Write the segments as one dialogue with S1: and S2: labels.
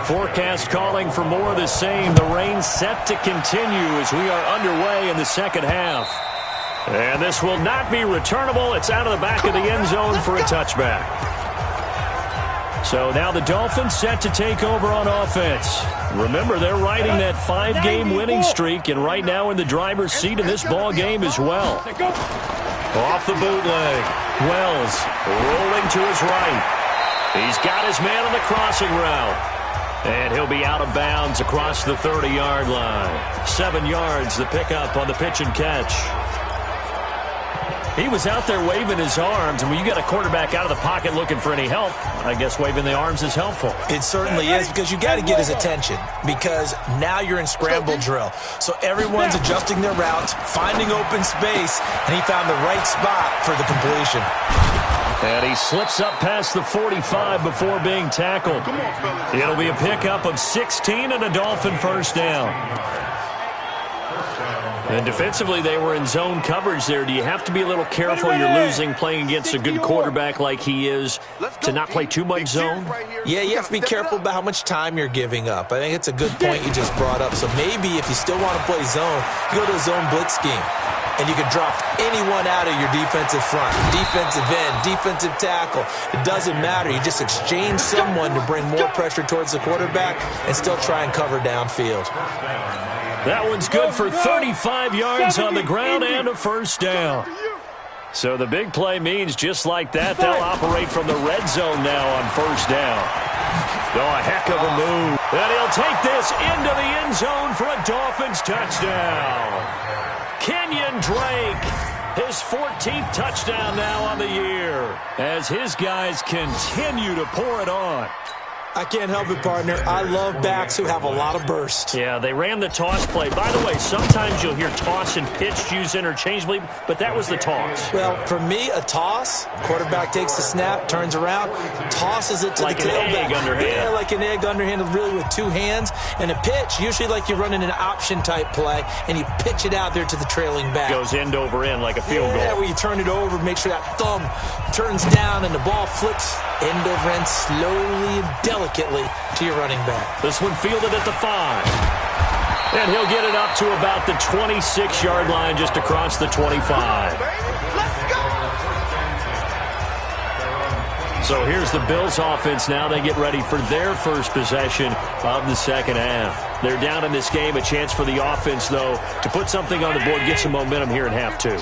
S1: Forecast calling for more of the same. The rain set to continue as we are underway in the second half. And this will not be returnable. It's out of the back of the end zone for a touchback. So now the Dolphins set to take over on offense. Remember, they're riding that 5-game winning streak, and right now in the driver's seat in this ball game as well. Off the bootleg. Wells rolling to his right. He's got his man on the crossing route. And he'll be out of bounds across the 30-yard line. 7 yards, the pickup on the pitch and catch. He was out there waving his arms, and when you got a quarterback out of the pocket looking for any help, I guess waving the arms is helpful.
S2: It certainly is, because you got to get his attention, because now you're in scramble drill. So everyone's adjusting their routes, finding open space, and he found the right spot for the completion.
S1: And he slips up past the 45 before being tackled. It'll be a pickup of 16 and a Dolphin first down. And defensively, they were in zone coverage there. Do you have to be a little careful you're losing playing against a good quarterback like he is to not play too much zone?
S2: Yeah, you have to be careful about how much time you're giving up. I think it's a good point you just brought up. So maybe if you still want to play zone, you go to a zone blitz scheme. And you can drop anyone out of your defensive front, defensive end, defensive tackle. It doesn't matter. You just exchange someone to bring more pressure towards the quarterback and still try and cover downfield.
S1: That one's good for 35 yards on the ground and a first down. So the big play means just like that, they'll operate from the red zone now on first down. Oh, a heck of a move. And he'll take this into the end zone for a Dolphins touchdown. Kenyon Drake, his 14th touchdown now on the year, as his guys continue to pour it on.
S2: I can't help it, partner. I love backs who have a lot of burst.
S1: Yeah, they ran the toss play. By the way, sometimes you'll hear toss and pitch used interchangeably, but that was the toss.
S2: Well, for me, a toss, quarterback takes the snap, turns around, tosses it to the tailback. Like an egg underhand. Yeah, like an egg underhand, really with two hands. And a pitch, usually like you're running an option-type play, and you pitch it out there to the trailing back.
S1: Goes end over end like a field goal.
S2: Yeah, where you turn it over, make sure that thumb turns down, and the ball flips end over end slowly and delicately to your running back.
S1: This one fielded at the 5. And he'll get it up to about the 26-yard line just across the 25. So here's the Bills offense now. They get ready for their first possession of the second half. They're down in this game. A chance for the offense, though, to put something on the board, get some momentum here in half 2.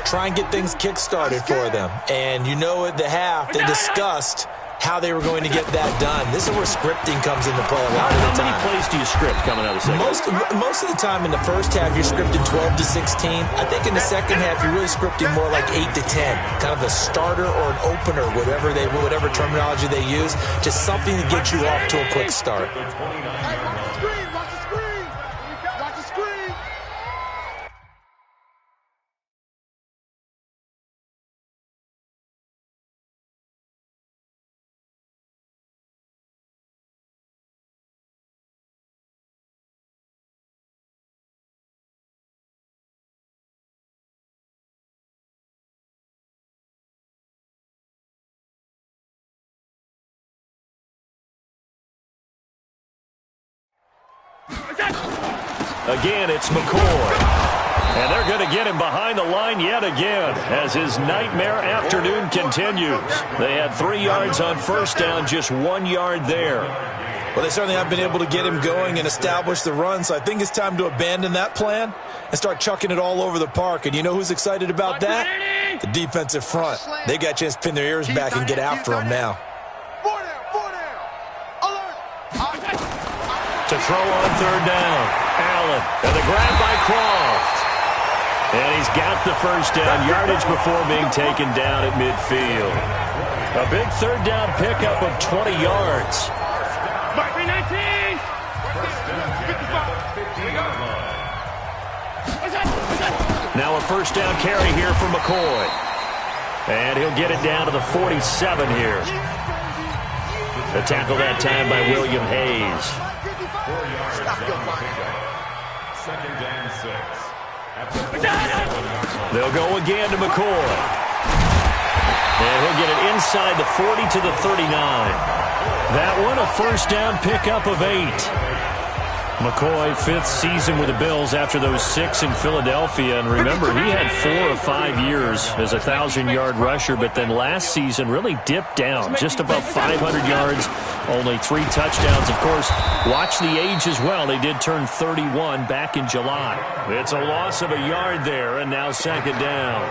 S2: Try and get things kick-started for them. And you know at the half, they discussed how they were going to get that done. This is where scripting comes into play a lot of the time.
S1: How many plays do you script coming out of the second?
S2: Most of the time in the first half, you're scripting 12 to 16. I think in the second half, you're really scripting more like 8 to 10. Kind of a starter or an opener, whatever terminology they use. Just something to get you off to a quick start.
S1: Again, it's McCoy. And they're going to get him behind the line yet again as his nightmare afternoon continues. They had 3 yards on first down, just 1 yard there.
S2: Well, they certainly have been able to get him going and establish the run, so I think it's time to abandon that plan and start chucking it all over the park. And you know who's excited about that? The defensive front. They got a chance to pin their ears back and get after him now.
S1: To throw on third down. Allen, and the grab by Croft. And he's got the first down, yardage before being taken down at midfield. A big third down pickup of 20 yards. Now a first down carry here for McCoy. And he'll get it down to the 47 here. The tackle that time by William Hayes. They'll go again to McCoy. And he'll get it inside the 40 to the 39. That one, a first down pickup of 8. McCoy, 5th season with the Bills after those 6 in Philadelphia. And remember, he had 4 or 5 years as a 1,000-yard rusher, but then last season really dipped down, just above 500 yards, only 3 touchdowns. Of course, watch the age as well. They did turn 31 back in July. It's a loss of a yard there, and now second down.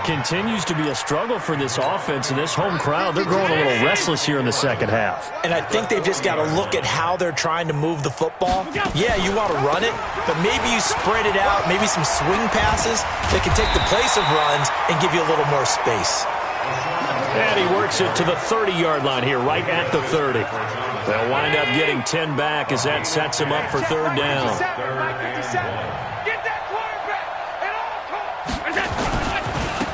S1: Continues to be a struggle for this offense, and this home crowd, they're growing a little restless here in the second half.
S2: And I think they've just got to look at how they're trying to move the football. Yeah, you want to run it, but maybe you spread it out, maybe some swing passes that can take the place of runs and give you a little more space.
S1: And he works it to the 30-yard line here, right at the 30. They'll wind up getting 10 back as that sets him up for third down.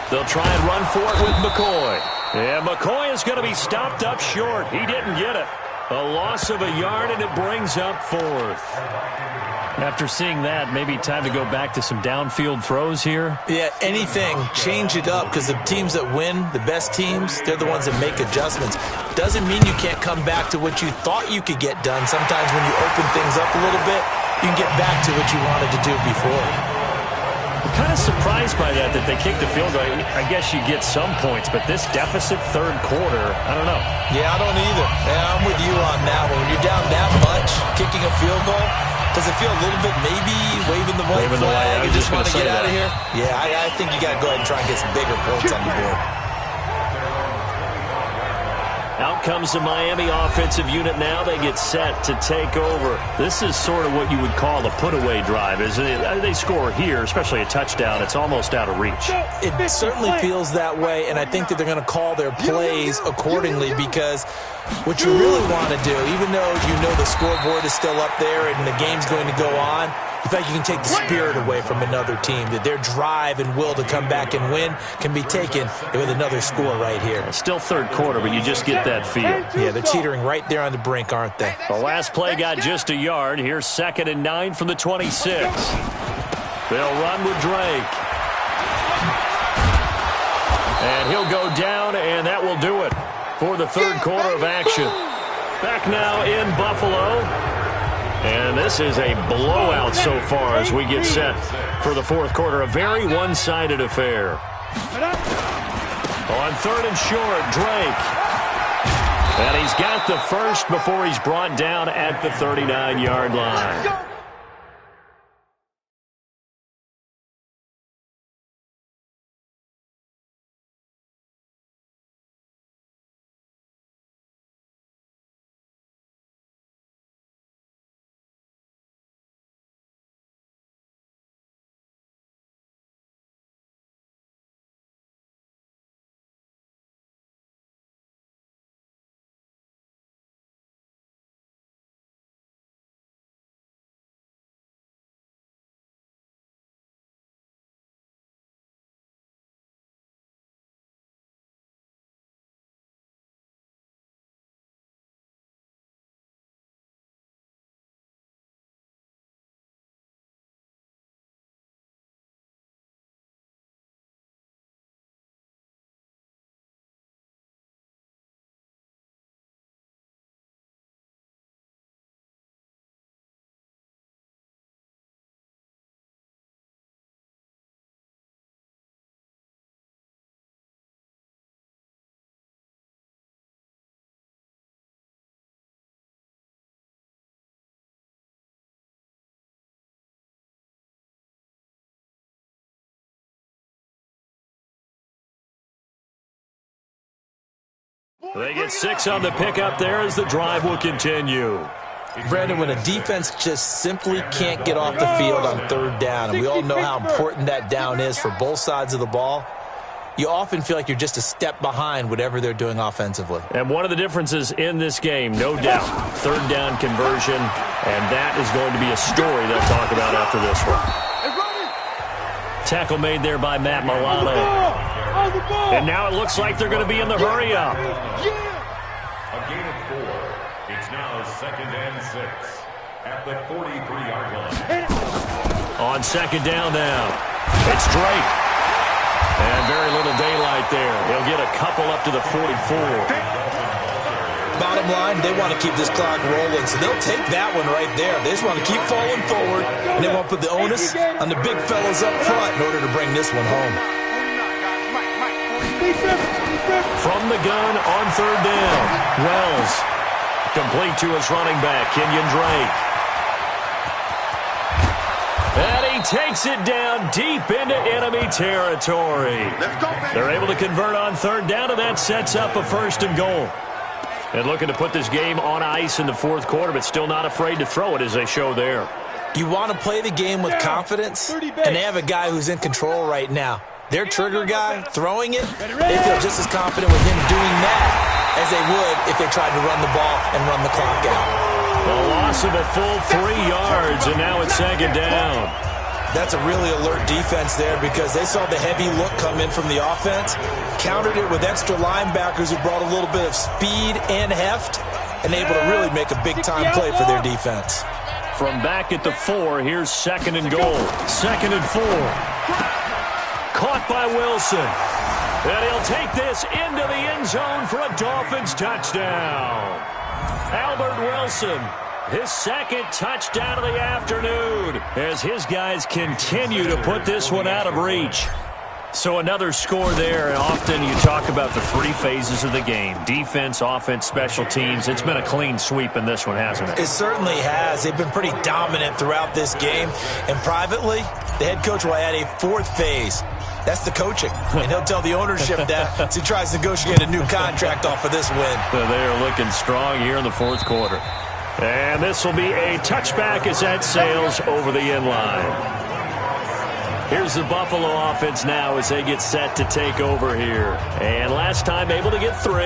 S1: They'll try and run for it with McCoy. Yeah, McCoy is going to be stopped up short. He didn't get it. A loss of a yard, and it brings up 4th. After seeing that, maybe time to go back to some downfield throws here.
S2: Yeah, anything. Change it up, because the teams that win, the best teams, they're the ones that make adjustments. Doesn't mean you can't come back to what you thought you could get done. Sometimes when you open things up a little bit, you can get back to what you wanted to do before.
S1: I'm kind of surprised by that they kicked the field goal. I guess you get some points, but this deficit third quarter, I don't know.
S2: Yeah, I don't either. Yeah, I'm with you on that one. When you're down that much, kicking a field goal, does it feel a little bit maybe waving the white flag and just want to get out of here? Yeah, I think you got to go ahead and try and get some bigger points on the board.
S1: Out comes the Miami offensive unit now. They get set to take over. This is sort of what you would call a put-away drive. As they score here, especially a touchdown, it's almost out of reach.
S2: It certainly feels that way, and I think that they're going to call their plays accordingly, because what you really want to do, even though you know the scoreboard is still up there and the game's going to go on, you feel like you can take the spirit away from another team, that their drive and will to come back and win can be taken with another score right here.
S1: Still third quarter, but you just get that feel.
S2: Yeah, they're teetering right there on the brink, aren't they?
S1: The last play got just a yard. Here's 2nd and 9 from the 26. They'll run with Drake. And he'll go down, and that will do it for the third quarter of action. Back now in Buffalo. And this is a blowout so far as we get set for the fourth quarter. A very one-sided affair. On 3rd and short, Drake. And he's got the first before he's brought down at the 39-yard line. They get 6 on the pickup there as the drive will continue.
S2: Brandon, when a defense just simply can't get off the field on 3rd down, and we all know how important that down is for both sides of the ball, you often feel like you're just a step behind whatever they're doing offensively.
S1: And one of the differences in this game, no doubt, 3rd down conversion, and that is going to be a story they'll talk about after this one. Tackle made there by Matt Milano. And now it looks like they're going to be in the hurry-up.
S3: A gain of 4. It's now 2nd and 6 at the 43-yard line.
S1: On 2nd down now, it's Drake. And very little daylight there. He'll get a couple up to the 44.
S2: Bottom line, they want to keep this clock rolling, so they'll take that one right there. They just want to keep falling forward, and they want to put the onus on the big fellas up front in order to bring this one home.
S1: From the gun on third down, Wells. Complete to his running back, Kenyon Drake. And he takes it down deep into enemy territory. They're able to convert on third down, and that sets up a 1st and goal. And looking to put this game on ice in the 4th quarter, but still not afraid to throw it as they show there.
S2: You want to play the game with confidence, and they have a guy who's in control right now. Their trigger guy throwing it, they feel just as confident with him doing that as they would if they tried to run the ball and run the clock out.
S1: A loss of a full 3 yards, and now it's 2nd down.
S2: That's a really alert defense there because they saw the heavy look come in from the offense, countered it with extra linebackers who brought a little bit of speed and heft, and able to really make a big-time play for their defense.
S1: From back at the 4, here's 2nd and goal. 2nd and 4. Caught by Wilson. And he'll take this into the end zone for a Dolphins touchdown. Albert Wilson, his 2nd touchdown of the afternoon, as his guys continue to put this one out of reach. So another score there, and often you talk about the 3 phases of the game. Defense, offense, special teams. It's been a clean sweep in this one, hasn't it?
S2: It certainly has. They've been pretty dominant throughout this game. And privately, the head coach will add a 4th phase. That's the coaching. And he'll tell the ownership that as he tries to negotiate a new contract off of this win.
S1: They are looking strong here in the 4th quarter. And this will be a touchback as that sails over the end line. Here's the Buffalo offense now as they get set to take over here. And last time able to get 3.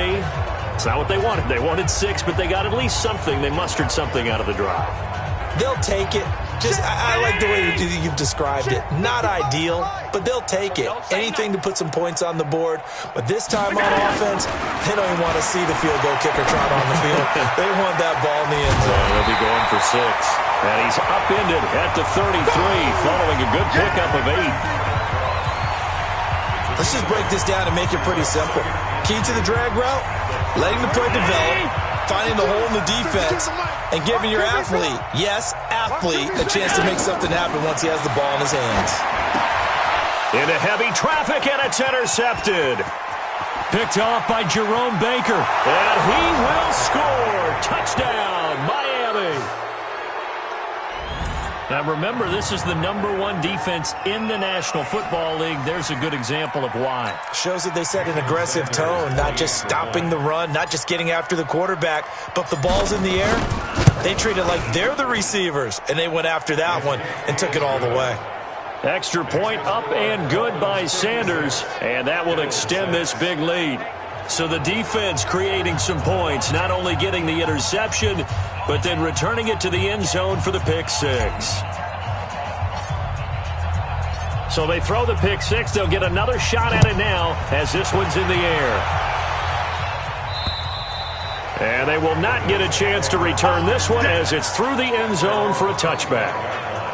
S1: It's not what they wanted. They wanted 6, but they got at least something. They mustered something out of the drive.
S2: They'll take it. I like the way you've described it. Not ideal, but they'll take it. Anything to put some points on the board. But this time on offense, they don't even want to see the field goal kicker trot on the field. They want that ball in the end zone.
S1: They'll be going for 6. And he's upended at the 33, following a good pickup of 8.
S2: Let's just break this down and make it pretty simple. Key to the drag route, letting the play develop, finding the hole in the defense, and giving your athlete, yes, athlete, a chance to make something happen once he has the ball in his hands.
S1: Into heavy traffic, and it's intercepted. Picked off by Jerome Baker, and he will score. Touchdown, Miami. Now remember, this is the #1 defense in the National Football League. There's a good example of why.
S2: Shows that they set an aggressive tone, not just stopping the run, not just getting after the quarterback, but the ball's in the air. They treat it like they're the receivers, and they went after that one and took it all the way.
S1: Extra point up and good by Sanders, and that will extend this big lead. So the defense creating some points, not only getting the interception, but then returning it to the end zone for the pick 6. So they throw the pick 6. They'll get another shot at it now as this one's in the air. And they will not get a chance to return this one as it's through the end zone for a touchback.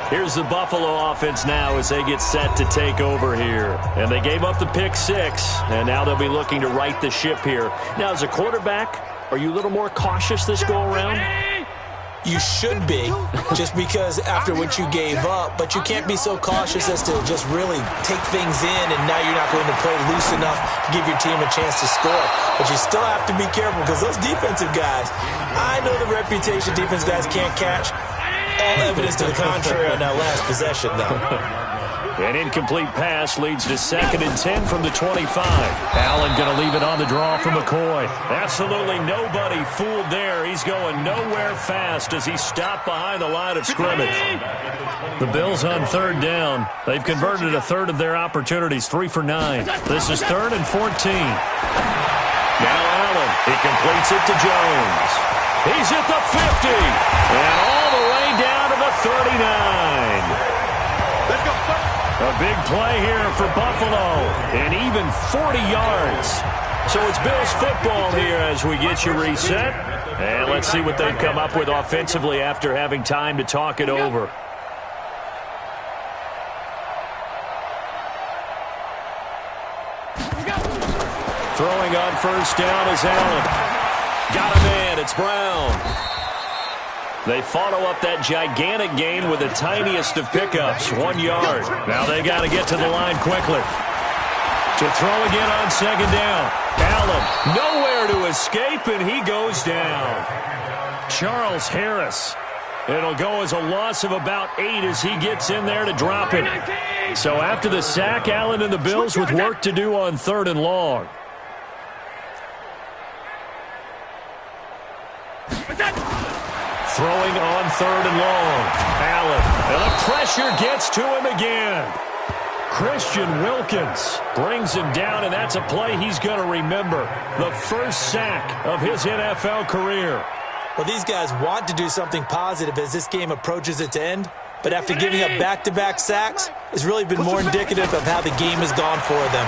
S1: Here's the Buffalo offense now as they get set to take over here. And they gave up the pick 6, and now they'll be looking to right the ship here. Now, as a quarterback, are you a little more cautious this go-around?
S2: You should be, just because after what you gave up, but you can't be so cautious as to just really take things in, and now you're not going to play loose enough to give your team a chance to score. But you still have to be careful because those defensive guys, I know the reputation defensive guys can't catch. All evidence to the contrary on that last possession, though.
S1: An incomplete pass leads to 2nd and 10 from the 25. Allen going to leave it on the draw for McCoy. Absolutely nobody fooled there. He's going nowhere fast as he stopped behind the line of scrimmage. The Bills on 3rd down. They've converted a third of their opportunities, 3 for 9. This is 3rd and 14. Now Allen, he completes it to Jones. He's at the 50, and all the way down to the 39.
S3: Let's go.
S1: A big play here for Buffalo, and even 40 yards. So it's Bills football here as we get you reset. And let's see what they've come up with offensively after having time to talk it over. Throwing on 1st down is Allen. Got a man. It's Brown. They follow up that gigantic gain with the tiniest of pickups, 1 yard. Now they got to get to the line quickly. To throw again on second down. Allen, nowhere to escape, and he goes down. Charles Harris. It'll go as a loss of about 8 as he gets in there to drop it. So after the sack, Allen and the Bills with work to do on 3rd and long. Throwing on 3rd and long. Allen, and the pressure gets to him again. Christian Wilkins brings him down, and that's a play he's going to remember. The first sack of his NFL career.
S2: Well, these guys want to do something positive as this game approaches its end, but after giving up back-to-back sacks, it's really been more indicative of how the game has gone for them.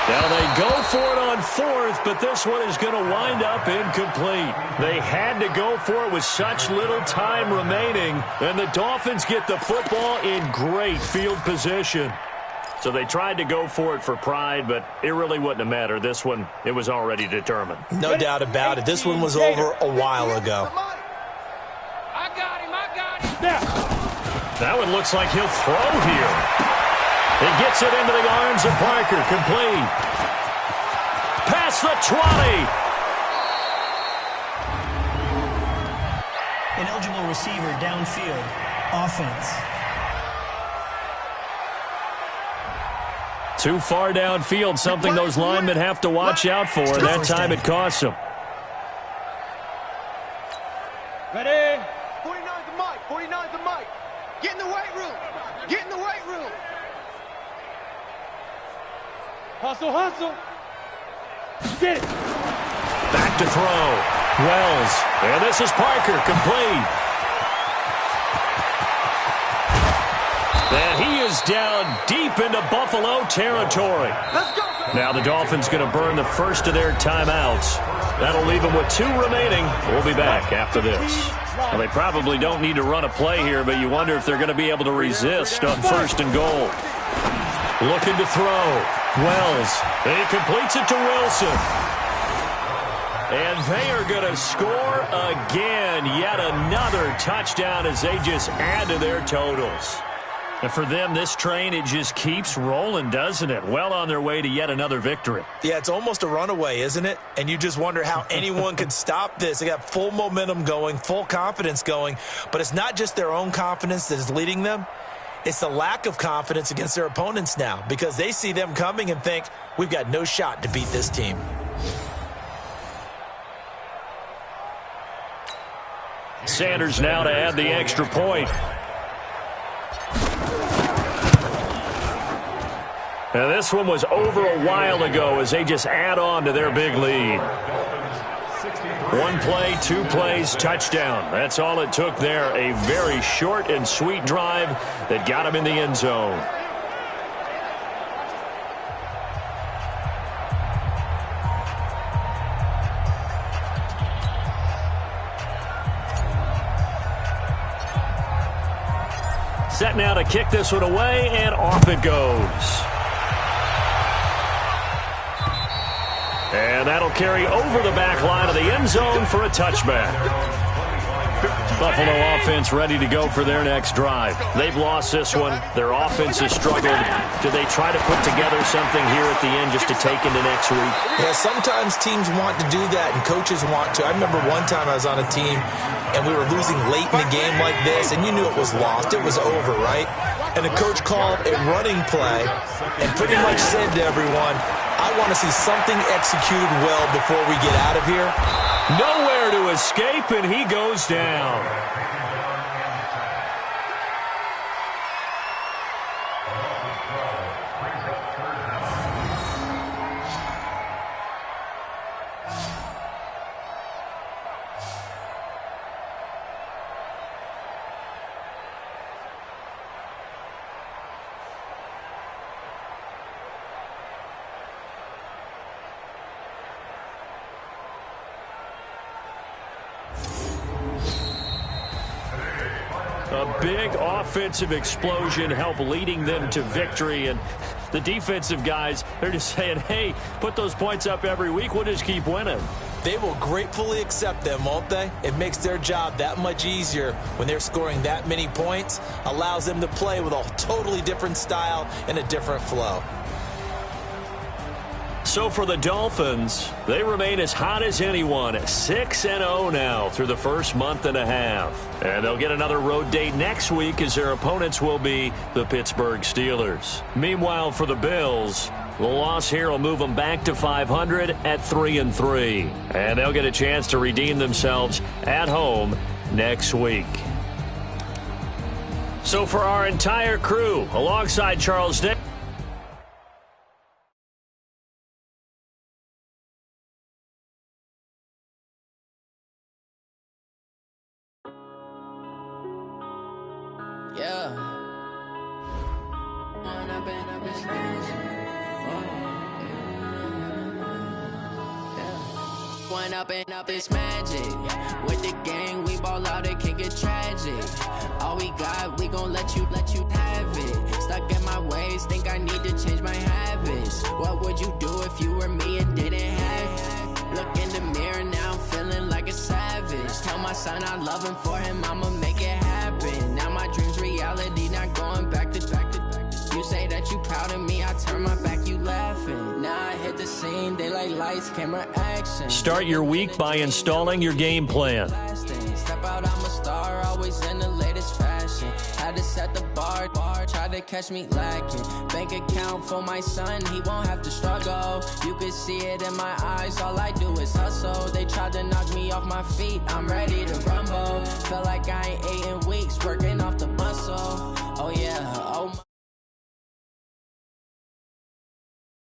S1: Now they go for it on 4th, but this one is going to wind up incomplete. They had to go for it with such little time remaining, and the Dolphins get the football in great field position. So they tried to go for it for pride, but it really wouldn't have mattered. This one, it was already determined.
S2: No doubt about it. This one was over a while ago.
S4: I got him.
S1: That one looks like he'll throw here. He gets it into the arms of Parker. Complete. Past the 20.
S5: An eligible receiver downfield. Offense.
S1: Too far downfield, something those linemen have to watch out for, and that time it costs them.
S4: Ready? 49's the mic. 49's the mic. Get in the weight room. Get in the weight room. Hustle, hustle. Get it.
S1: Back to throw. Wells. And this is Parker. Complete. And he is down deep into Buffalo territory.
S4: Let's go.
S1: Now the Dolphins going to burn the first of their timeouts. That'll leave them with 2 remaining. We'll be back after this. Well, they probably don't need to run a play here, but you wonder if they're going to be able to resist on 1st and goal. Looking to throw. Wells. And he completes it to Wilson. And they are going to score again. Yet another touchdown as they just add to their totals. And for them, this train, it just keeps rolling, doesn't it? Well on their way to yet another victory.
S2: Yeah, it's almost a runaway, isn't it? And you just wonder how anyone could stop this. They got full momentum going, full confidence going. But it's not just their own confidence that is leading them. It's the lack of confidence against their opponents now because they see them coming and think, we've got no shot to beat this team.
S1: Sanders now to add the extra point. Now this one was over a while ago as they just add on to their big lead. 1 play, 2 plays, touchdown. That's all it took there. A very short and sweet drive that got him in the end zone. Set now to kick this one away, and off it goes. And that'll carry over the back line of the end zone for a touchback. Buffalo offense ready to go for their next drive. They've lost this one. Their offense has struggled. Do they try to put together something here at the end just to take into next week?
S2: Yeah, sometimes teams want to do that and coaches want to. I remember one time I was on a team and we were losing late in the game like this, and you knew it was lost. It was over, right? And the coach called a running play and pretty much said to everyone, I want to see something executed well before we get out of here.
S1: Nowhere to escape, and he goes down. A big offensive explosion helped leading them to victory, and the defensive guys, they're just saying, hey, put those points up every week, we'll just keep winning.
S2: They will gratefully accept them, won't they? It makes their job that much easier when they're scoring that many points, allows them to play with a totally different style and a different flow.
S1: So for the Dolphins, they remain as hot as anyone, 6-0 now through the first month and a half. And they'll get another road date next week as their opponents will be the Pittsburgh Steelers. Meanwhile, for the Bills, the loss here will move them back to 500 at 3-3. And they'll get a chance to redeem themselves at home next week. So for our entire crew, alongside Charles Day.
S6: Up this magic. With the gang, we ball out, it can get tragic. All we got, we gon' let you have it. Stuck in my ways, think I need to change my habits. What would you do if you were me and didn't have it? Look in the mirror, now I'm feeling like a savage. Tell my son I love him, for him I'ma make it happen. Now my dream's reality, not going back to. You say that you proud of me, I turn my back, you laughing. Now I hit the scene, they like lights, camera, action.
S1: Start your week by installing your game plan.
S6: Step out, I'm a star, always in the latest fashion. Had to set the bar, try to catch me lacking. Bank account for my son, he won't have to struggle. You can see it in my eyes, all I do is hustle. They tried to knock me off my feet, I'm ready to rumble. Feel like I ain't ate in weeks, working off the muscle. Oh yeah, oh my.